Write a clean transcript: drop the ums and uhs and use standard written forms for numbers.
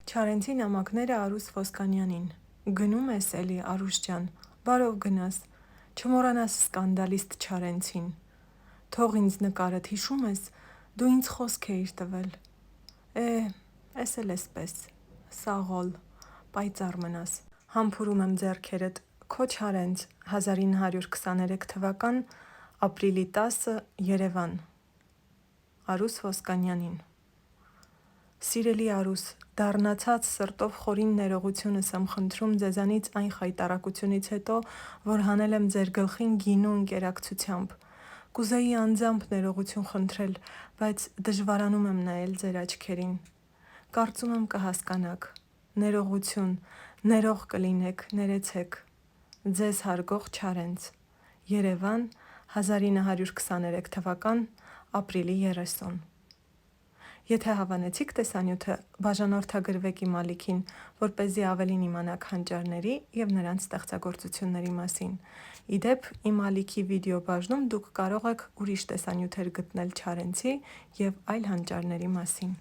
Չարենցի նամակները Արուս Ոսկանյանին։ Գնում ես էլի, Արուս ջան, բարով գնաս, չմոռանաս սկանդալիստ Չարենցին։ Թող ինձ նկարդ հիշում ես, դու ինձ խոսք էիր տվել։ Էս էլ էսպես, սաղոլ, պայծառ մնաս։ Համբուրում եմ ձեռքերդ, քո Չարենց, 1923 թվական ապրիլի 10, Երևան։ Արուս Ոսկանյանին։ Սիրելի Արուս, դառնացած սրտով խորին ներողությունս եմ խնդրում ձեզանից այն խայտառակությունից հետո, որ հանել եմ ձեր գլխին գինու ընկերակցությամբ։ Կուզեի անձամբ ներողություն խնդրել, բայց դժվարանում եմ նայել ձեր աչքերին։ Կարծում եմ կհասկանաք։ Ներողություն, ներող կլինեք, ներեցեք։ Ձեզ հարգող Չարենց։ Երևան, 1923 թվական ապրիլի 30։ Եթե հավանեցիք տեսանյութը, բաժանորդագրվեք իմ ալիքին, որպեսզի ավելին իմանաք հանճարների և նրանց ստեղծագործությունների մասին։ Ի դեպ, իմ ալիքի վիդեո բաժնում դուք կարող եք ուրիշ տեսանյութեր գտնել Չարենցի և այլ հանճարների մասին։